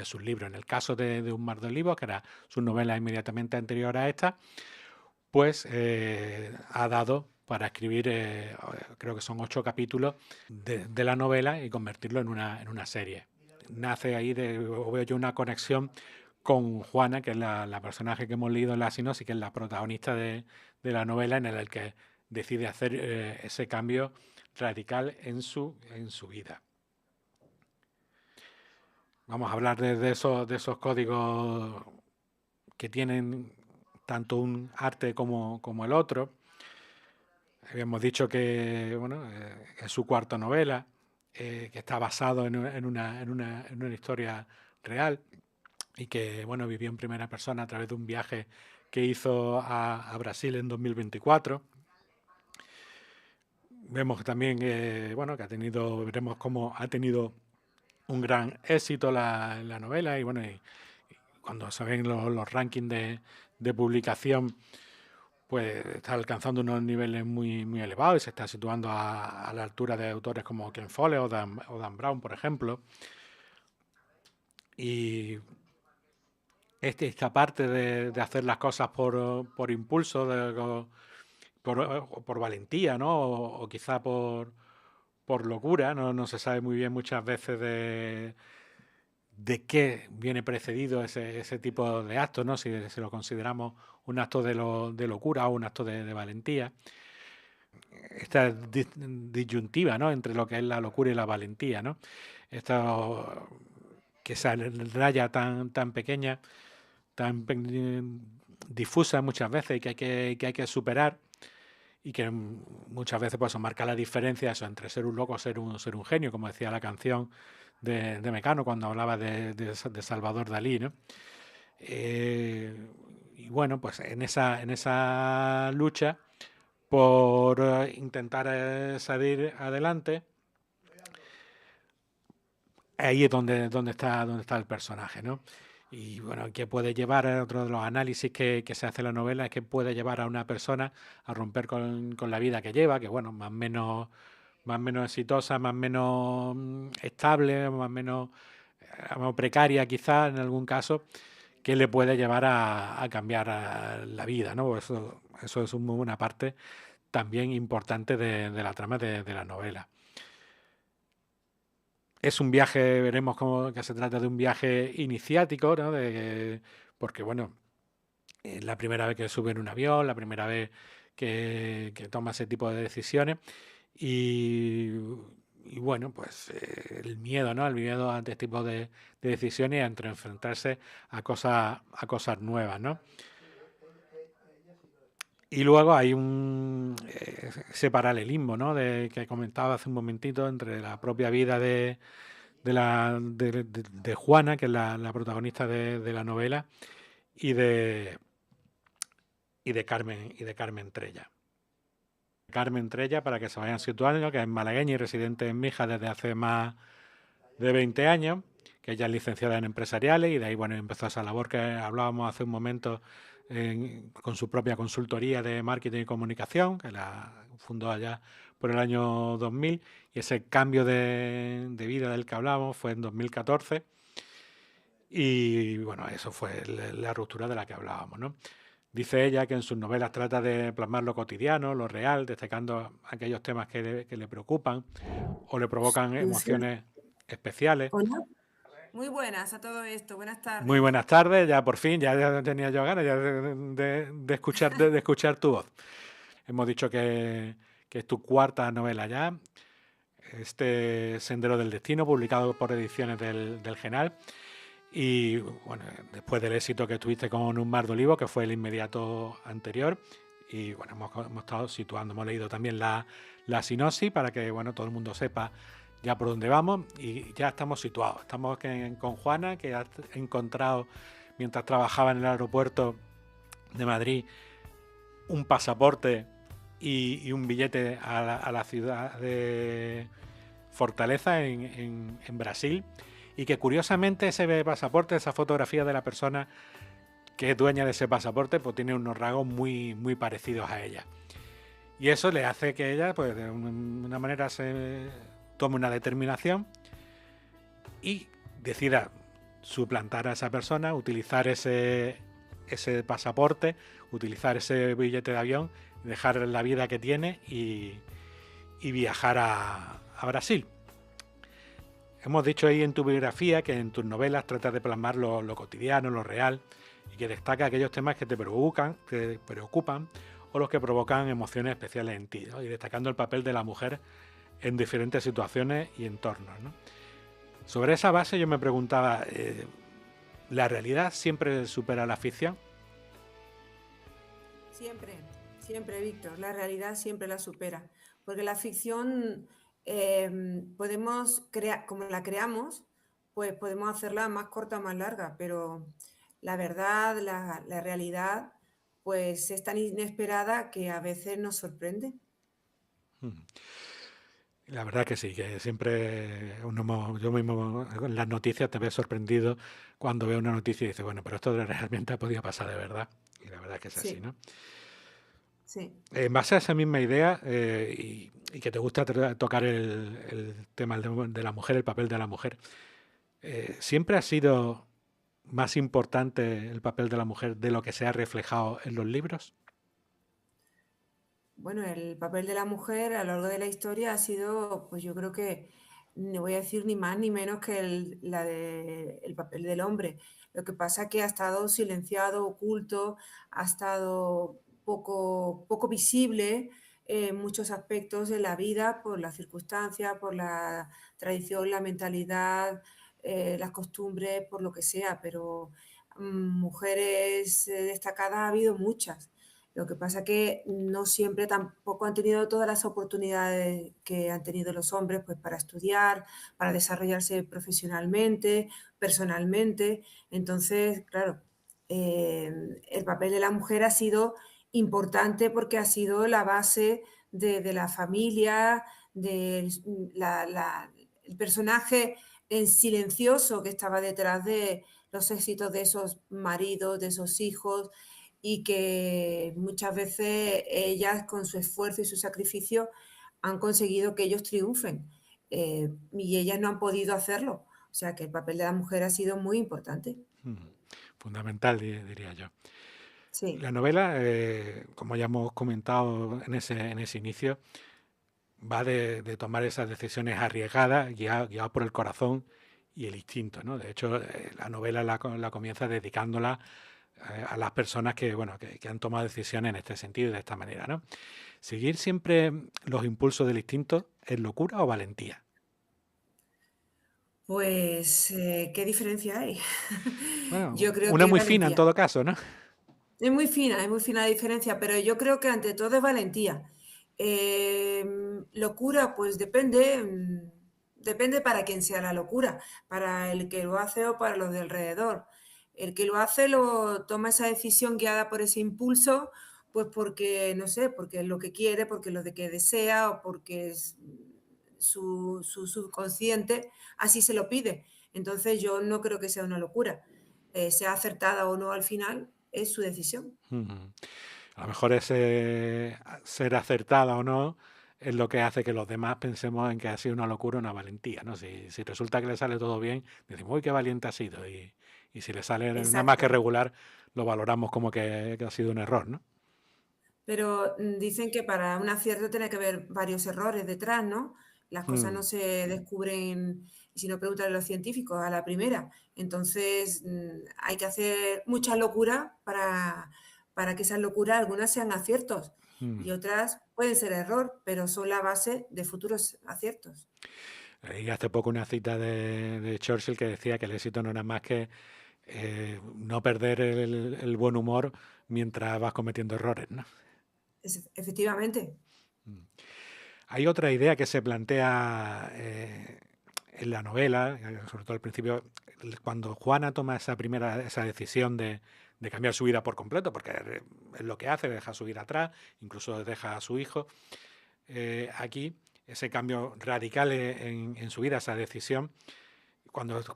sus libros. En el caso de Un mar de olivos, que era su novela inmediatamente anterior a esta, pues ha dado para escribir, creo que son 8 capítulos de la novela y convertirlo en una serie. Nace ahí, veo yo, una conexión con Juana, que es la personaje que hemos leído en la sinopsis, que es la protagonista de la novela, en el que decide hacer ese cambio radical en su vida. Vamos a hablar de esos códigos que tienen tanto un arte como el otro. Habíamos dicho que es su cuarta novela, que está basado en una historia real, y que vivió en primera persona a través de un viaje que hizo a Brasil en 2024. Vemos también que veremos cómo ha tenido un gran éxito la novela, y cuando se ven los rankings de publicación, pues está alcanzando unos niveles muy, muy elevados y se está situando a la altura de autores como Ken Follett o Dan Brown, por ejemplo. Y esta parte de hacer las cosas por impulso, por valentía, ¿no? O quizá por locura, no se sabe muy bien muchas veces de qué viene precedido ese tipo de actos, ¿no? Si lo consideramos un acto de locura o un acto de valentía. Esta disyuntiva, ¿no?, entre lo que es la locura y la valentía, ¿no? Esto, que esa raya tan pequeña, tan difusa muchas veces, y que hay que superar, y que muchas veces pues marca la diferencia entre ser un loco o ser un genio, como decía la canción de Mecano cuando hablaba de Salvador Dalí, ¿no? Y bueno, pues en esa lucha por intentar salir adelante, ahí es donde está el personaje, ¿no? Y bueno, que puede llevar, otro de los análisis que se hace en la novela es que puede llevar a una persona a romper con la vida que lleva, que bueno, más o menos exitosa, más o menos estable, más o menos precaria quizás en algún caso, que le puede llevar a cambiar la vida, ¿no? Eso es una parte también importante de la trama de la novela. Es un viaje, veremos cómo que se trata de un viaje iniciático, ¿no? Porque, bueno, es la primera vez que sube en un avión, la primera vez que toma ese tipo de decisiones. Y bueno, pues el miedo, ¿no? El miedo ante este tipo de decisiones y entre enfrentarse a cosas nuevas, ¿no? Y luego hay ese paralelismo, ¿no? Que comentaba hace un momentito entre la propia vida de Juana, que es la protagonista de la novela, y de Carmen Trella. Carmen Trella, para que se vayan situando, que es malagueña y residente en Mija desde hace más de 20 años, que ella es licenciada en empresariales y de ahí bueno empezó esa labor que hablábamos hace un momento con su propia consultoría de marketing y comunicación, que la fundó allá por el año 2000, y ese cambio de vida del que hablábamos fue en 2014 y bueno, eso fue la ruptura de la que hablábamos, ¿no? Dice ella que en sus novelas trata de plasmar lo cotidiano, lo real, destacando aquellos temas que le preocupan o le provocan emociones especiales. Hola. Muy buenas a todo esto, buenas tardes. Muy buenas tardes, ya por fin, ya tenía yo ganas ya de escuchar tu voz. Hemos dicho que es tu cuarta novela ya, este Sendero del Destino, publicado por Ediciones del Genal. Y bueno, después del éxito que tuviste con Un mar de olivo, que fue el inmediato anterior, y bueno, hemos estado situando, hemos leído también la sinopsis para que bueno, todo el mundo sepa ya por dónde vamos y ya estamos situados. Estamos con Juana, que ha encontrado mientras trabajaba en el aeropuerto de Madrid un pasaporte y un billete a la ciudad de Fortaleza en Brasil, y que curiosamente ese pasaporte, esa fotografía de la persona que es dueña de ese pasaporte, pues tiene unos rasgos muy, muy parecidos a ella. Y eso le hace que ella, pues de una manera, se tome una determinación y decida suplantar a esa persona, utilizar ese pasaporte, utilizar ese billete de avión, dejar la vida que tiene y viajar a Brasil. Hemos dicho ahí en tu biografía que en tus novelas tratas de plasmar lo cotidiano, lo real, y que destaca aquellos temas que te preocupan o los que provocan emociones especiales en ti, ¿no? Y destacando el papel de la mujer en diferentes situaciones y entornos, ¿no? Sobre esa base yo me preguntaba, ¿la realidad siempre supera la ficción? Siempre, siempre, Víctor, la realidad siempre la supera, porque la ficción podemos crear, como la creamos, pues podemos hacerla más corta o más larga, pero la verdad, la realidad, pues es tan inesperada que a veces nos sorprende. La verdad que sí, que siempre yo mismo en las noticias te ves sorprendido cuando veo una noticia y dices, bueno, pero esto realmente ha podido pasar de verdad. Y la verdad que es así, Sí, ¿no? sí. En base a esa misma idea y que te gusta tocar el tema de la mujer, el papel de la mujer, ¿siempre ha sido más importante el papel de la mujer de lo que se ha reflejado en los libros? Bueno, el papel de la mujer a lo largo de la historia ha sido, pues yo creo que, no voy a decir ni más ni menos que el papel del hombre. Lo que pasa es que ha estado silenciado, oculto, ha estado poco visible en muchos aspectos de la vida por las circunstancias, por la tradición, la mentalidad, las costumbres, por lo que sea, pero mujeres destacadas ha habido muchas. Lo que pasa que no siempre tampoco han tenido todas las oportunidades que han tenido los hombres, pues para estudiar, para desarrollarse profesionalmente, personalmente. Entonces, claro, el papel de la mujer ha sido importante porque ha sido la base de la familia, del el personaje silencioso que estaba detrás de los éxitos de esos maridos, de esos hijos, y que muchas veces ellas con su esfuerzo y su sacrificio han conseguido que ellos triunfen, y ellas no han podido hacerlo. O sea que el papel de la mujer ha sido muy importante. Fundamental, diría yo. Sí. La novela, como ya hemos comentado en ese inicio, va de tomar esas decisiones arriesgadas, guiadas por el corazón y el instinto, ¿no? De hecho, la novela la comienza dedicándola a las personas que han tomado decisiones en este sentido y de esta manera, ¿no? ¿Seguir siempre los impulsos del instinto es locura o valentía? Pues, ¿qué diferencia hay? Bueno, Yo creo una que es muy fina en valentía. todo caso, ¿no? Es muy fina la diferencia, pero yo creo que ante todo es valentía. Locura, pues depende, depende para quién sea la locura, para el que lo hace o para los de alrededor. El que lo hace lo toma esa decisión guiada por ese impulso, pues porque, no sé, porque es lo que quiere, porque es lo de que desea o porque su subconsciente así se lo pide. Entonces yo no creo que sea una locura. Sea acertada o no al final, es su decisión. Ujú. A lo mejor ese ser acertada o no es lo que hace que los demás pensemos en que ha sido una locura o una valentía, ¿no? Si resulta que le sale todo bien, decimos, uy, qué valiente ha sido. Y si le sale nada más que Exacto. regular, lo valoramos como que ha sido un error, ¿no? Pero dicen que para un acierto tiene que haber varios errores detrás, ¿no? Las cosas no Mm, se descubren, y si no pregúntale a los científicos, a la primera. Entonces, hay que hacer mucha locura para que esas locuras, algunas sean aciertos y mm. otras pueden ser error, pero son la base de futuros aciertos. Leí hace poco una cita de Churchill que decía que el éxito no era más que no perder el buen humor mientras vas cometiendo errores, ¿no? Efectivamente. Hay otra idea que se plantea en la novela, sobre todo al principio, cuando Juana toma esa decisión de cambiar su vida por completo, porque es lo que hace, deja su vida atrás, incluso deja a su hijo. Aquí, ese cambio radical en su vida, esa decisión,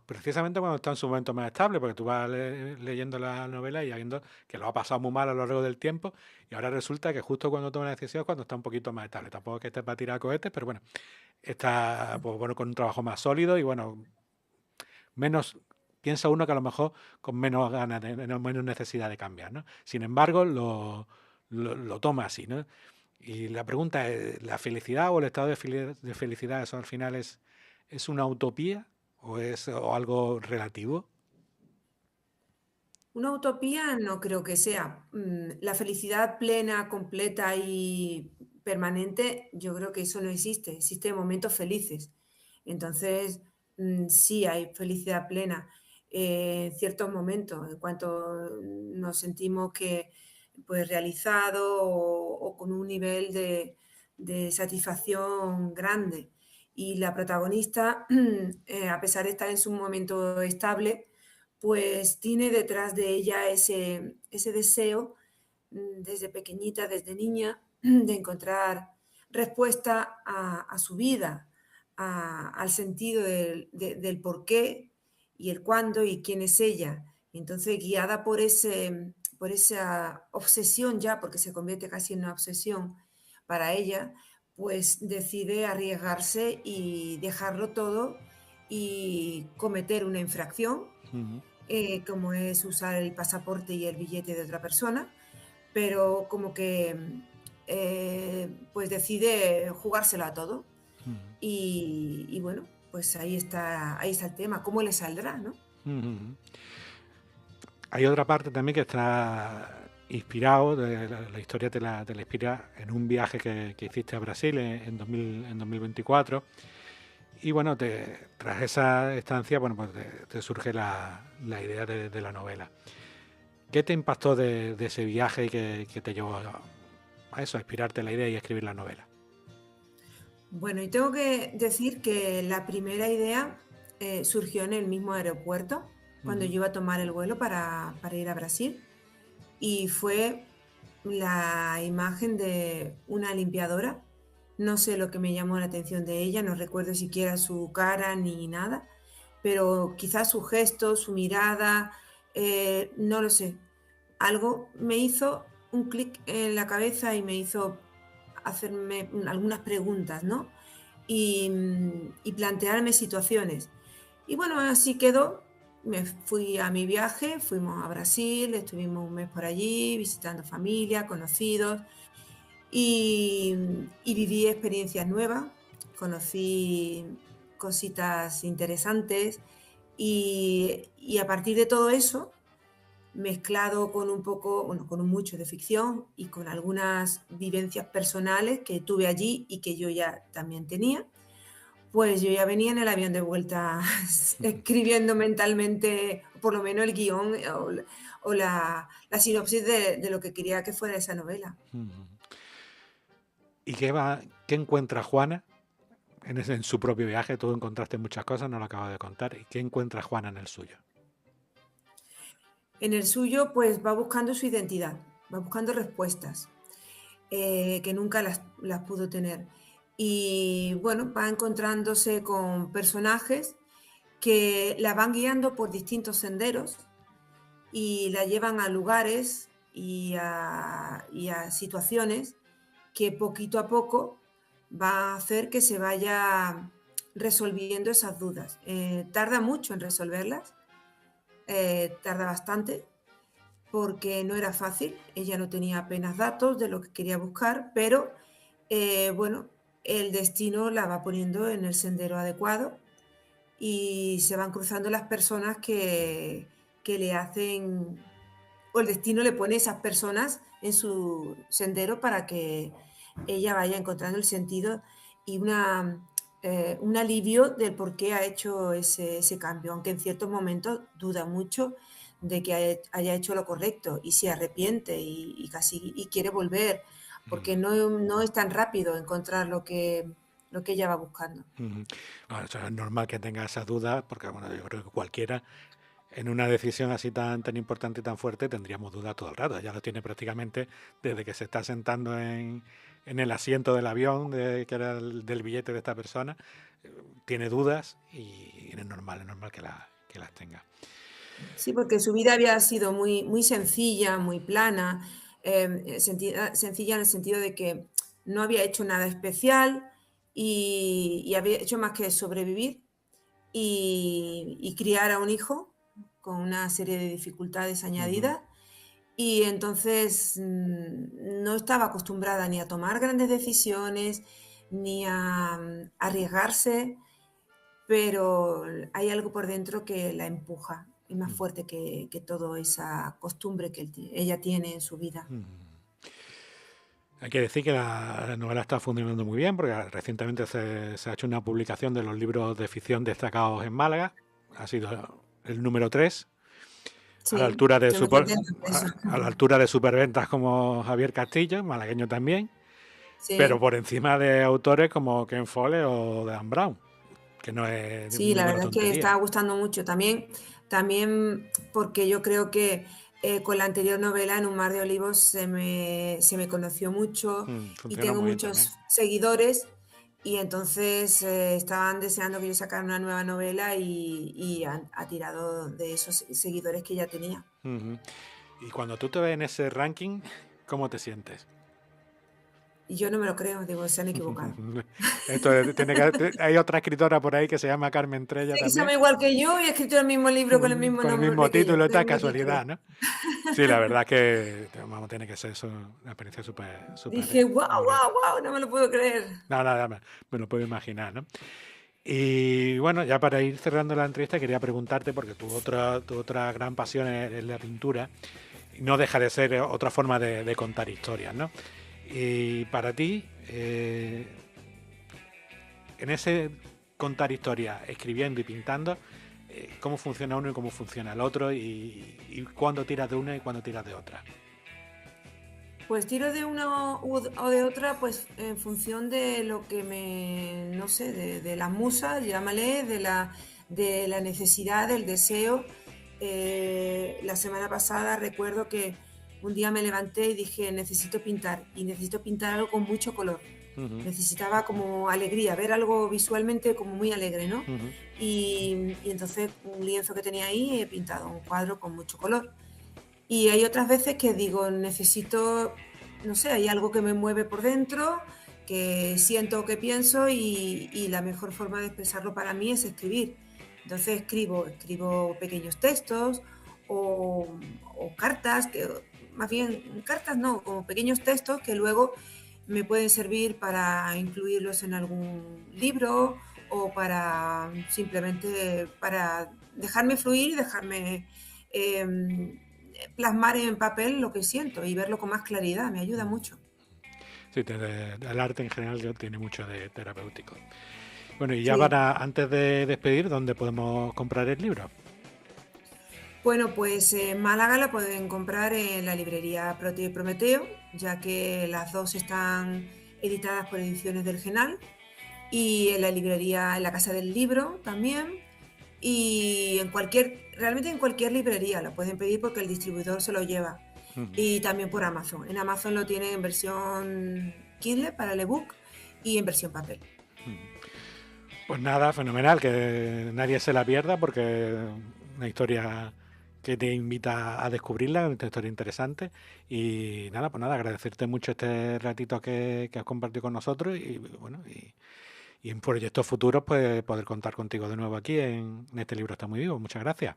precisamente cuando está en su momento más estable, porque tú vas leyendo la novela y ya viendo que lo ha pasado muy mal a lo largo del tiempo, y ahora resulta que justo cuando toma la decisión es cuando está un poquito más estable. Tampoco es que esté para tirar cohetes, pero bueno, está pues, bueno, con un trabajo más sólido y bueno, menos, piensa uno que a lo mejor con menos ganas, menos necesidad de cambiar, ¿no? Sin embargo, lo toma así, ¿no? Y la pregunta es, ¿la felicidad o el estado de felicidad, eso al final es una utopía o es algo relativo? Una utopía no creo que sea. La felicidad plena, completa y permanente, yo creo que eso no existe. Existen momentos felices. Entonces, sí hay felicidad plena en ciertos momentos, en cuanto nos sentimos que pues realizado o con un nivel de satisfacción grande. Y la protagonista, a pesar de estar en su momento estable, pues tiene detrás de ella ese deseo desde pequeñita, desde niña, de encontrar respuesta a su vida, al sentido del por qué y el cuándo y quién es ella. Y entonces, guiada por esa obsesión ya, porque se convierte casi en una obsesión para ella, pues decide arriesgarse y dejarlo todo y cometer una infracción, Ujú, como es usar el pasaporte y el billete de otra persona, pero como que pues decide jugárselo a todo. ujú, Y bueno, pues ahí está el tema, ¿cómo le saldrá, no? ujú. Hay otra parte también que está inspirado, la historia te la inspira en un viaje que hiciste a Brasil en 2024. Y bueno, tras esa estancia, bueno, pues te surge la idea de la novela. ¿Qué te impactó de ese viaje que te llevó a eso, a inspirarte la idea y a escribir la novela? Bueno, y tengo que decir que la primera idea surgió en el mismo aeropuerto, cuando yo iba a tomar el vuelo para ir a Brasil, y fue la imagen de una limpiadora. No sé lo que me llamó la atención de ella, no recuerdo siquiera su cara ni nada, pero quizás su gesto, su mirada, no lo sé. Algo me hizo un clic en la cabeza y me hizo hacerme algunas preguntas, ¿no? Y plantearme situaciones. Y bueno, así quedó. Me fui a mi viaje, fuimos a Brasil, estuvimos un mes por allí visitando familia, conocidos y viví experiencias nuevas, conocí cositas interesantes y a partir de todo eso, mezclado con un poco, bueno, con un mucho de ficción y con algunas vivencias personales que tuve allí y que yo ya también tenía, pues yo ya venía en el avión de vuelta escribiendo mentalmente, por lo menos el guión o la sinopsis de lo que quería que fuera esa novela. ¿Y qué encuentra Juana en su propio viaje? Tú encontraste muchas cosas, no lo acabas de contar. ¿Y qué encuentra Juana en el suyo? En el suyo, pues va buscando su identidad, va buscando respuestas que nunca las pudo tener. Y bueno, va encontrándose con personajes que la van guiando por distintos senderos y la llevan a lugares y a situaciones que poquito a poco va a hacer que se vaya resolviendo esas dudas. Tarda mucho en resolverlas, tarda bastante, porque no era fácil, ella no tenía apenas datos de lo que quería buscar, pero bueno, el destino la va poniendo en el sendero adecuado y se van cruzando las personas que le hacen, o el destino le pone esas personas en su sendero para que ella vaya encontrando el sentido y un alivio del por qué ha hecho ese cambio, aunque en ciertos momentos duda mucho de que haya hecho lo correcto y se arrepiente y casi quiere volver, porque no es tan rápido encontrar lo que ella va buscando. Bueno, eso es normal que tenga esas dudas, porque bueno, yo creo que cualquiera en una decisión así tan importante y tan fuerte tendríamos dudas todo el rato. Ya lo tiene prácticamente desde que se está sentando en el asiento del avión, que era del billete de esta persona. Tiene dudas y es normal que las tenga. Sí, porque su vida había sido muy, muy sencilla, muy plana, sencilla en el sentido de que no había hecho nada especial y había hecho más que sobrevivir y criar a un hijo con una serie de dificultades añadidas. Y entonces no estaba acostumbrada ni a tomar grandes decisiones, ni a arriesgarse, pero hay algo por dentro que la empuja, es más fuerte que toda esa costumbre que ella tiene en su vida. Hay que decir que la novela está funcionando muy bien, porque recientemente se ha hecho una publicación de los libros de ficción destacados en Málaga. Ha sido el número 3. Sí, a la altura de estoy muy contenta por eso. a la altura de superventas como Javier Castillo, malagueño también, Sí. pero por encima de autores como Ken Follett o Dan Brown, que no es Sí, la ninguna verdad es que tontería. está gustando mucho. También porque yo creo que con la anterior novela, En un mar de olivos, se me conoció mucho y Funcionó tengo muy bien muchos también. seguidores y entonces estaban deseando que yo sacara una nueva novela y ha tirado de esos seguidores que ya tenía. Y cuando tú te ves en ese ranking, ¿cómo te sientes? Y yo no me lo creo, digo, se han equivocado. Hay otra escritora por ahí que se llama Carmen Trella Sí, que se llama también, igual que yo y ha escrito el mismo libro con el mismo con el nombre mismo que yo. título y el tal, mismo casualidad, título. ¿no? Sí, la verdad es que vamos, tiene que ser eso una experiencia súper Dije, wow, bonita. wow, wow, no me lo puedo creer. No, nada más, me lo puedo imaginar, ¿no? Y bueno, ya para ir cerrando la entrevista quería preguntarte, porque tu otra gran pasión es la pintura, y no deja de ser otra forma de contar historias, ¿no? Y para ti, en ese contar historias, escribiendo y pintando, cómo funciona uno y cómo funciona el otro, y cuándo tiras de una y cuándo tiras de otra. Pues tiro de una o de otra, pues en función de lo que no sé, de la musa, llámale, de la necesidad, del deseo. La semana pasada recuerdo que un día me levanté y dije, necesito pintar algo con mucho color. Uh-huh. Necesitaba como alegría, ver algo visualmente como muy alegre, ¿no? Uh-huh. Y entonces un lienzo que tenía ahí he pintado un cuadro con mucho color. Y hay otras veces que digo, necesito, no sé, hay algo que me mueve por dentro, que siento, que pienso, y la mejor forma de expresarlo para mí es escribir. Entonces escribo pequeños textos o cartas, más bien cartas no, como pequeños textos que luego me pueden servir para incluirlos en algún libro o para simplemente para dejarme fluir y dejarme plasmar en papel lo que siento y verlo con más claridad, me ayuda mucho. Sí, el arte en general tiene mucho de terapéutico. Bueno, y ya sí. Antes de despedir, ¿dónde podemos comprar el libro? Bueno, pues en Málaga la pueden comprar en la librería Proteo y Prometeo, ya que las dos están editadas por Ediciones del Genal, y en la librería, en la Casa del Libro también, y realmente en cualquier librería lo pueden pedir porque el distribuidor se lo lleva. Uh-huh. Y también por Amazon. En Amazon lo tienen en versión Kindle para el ebook y en versión papel. Pues nada, fenomenal, que nadie se la pierda porque es una historia que te invita a descubrirla, una historia interesante. Y nada, pues nada, agradecerte mucho este ratito que has compartido con nosotros, y bueno, y en proyectos futuros pues poder contar contigo de nuevo aquí en este libro está muy vivo. Muchas gracias.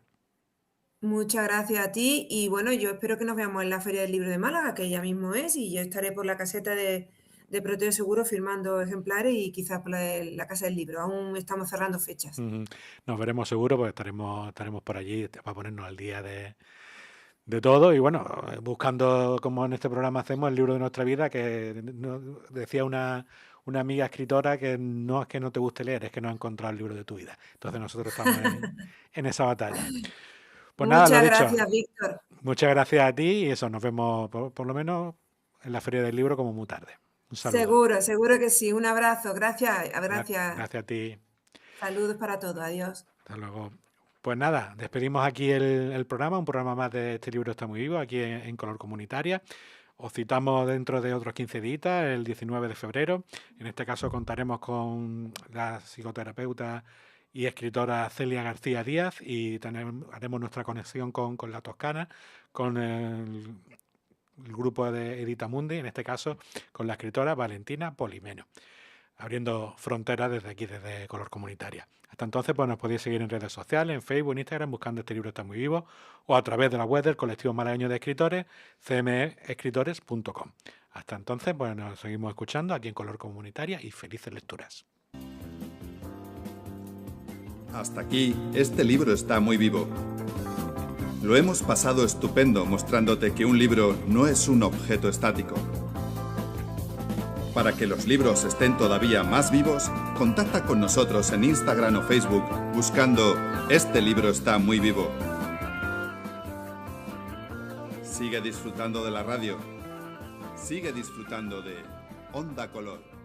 Muchas gracias a ti, y bueno, yo espero que nos veamos en la Feria del Libro de Málaga, que ya mismo es, y yo estaré por la caseta de Proteo Seguro firmando ejemplares, y quizás por la Casa del Libro. Aún estamos cerrando fechas. Uh-huh. Nos veremos seguro, pues estaremos por allí para ponernos al día de todo, y bueno, buscando, como en este programa hacemos, el libro de nuestra vida, que decía una amiga escritora que no es que no te guste leer, es que no has encontrado el libro de tu vida. Entonces nosotros estamos en esa batalla. Pues muchas nada, gracias, Víctor. Muchas gracias a ti, y eso, nos vemos por lo menos en la Feria del Libro como muy tarde. Un saludo. Seguro que sí. Un abrazo. Gracias. Gracias a ti. Saludos para todos. Adiós. Hasta luego. Pues nada, despedimos aquí el programa, un programa más de Este Libro Está Muy Vivo, aquí en Color Comunitaria. Os citamos dentro de otros 15 días, el 19 de febrero. En este caso contaremos con la psicoterapeuta y escritora Celia García Díaz, y haremos nuestra conexión con la Toscana, con el grupo de Editamundi, en este caso con la escritora Valentina Polimeno, abriendo fronteras desde aquí, desde Color Comunitaria. Hasta entonces, pues nos podéis seguir en redes sociales, en Facebook, en Instagram, buscando Este Libro Está Muy Vivo, o a través de la web del Colectivo Malagueño de Escritores, cmeescritores.com. Hasta entonces, pues nos seguimos escuchando aquí en Color Comunitaria, y felices lecturas. Hasta aquí, Este Libro Está Muy Vivo. Lo hemos pasado estupendo mostrándote que un libro no es un objeto estático. Para que los libros estén todavía más vivos, contacta con nosotros en Instagram o Facebook buscando Este Libro Está Muy Vivo. Sigue disfrutando de la radio. Sigue disfrutando de Onda Color.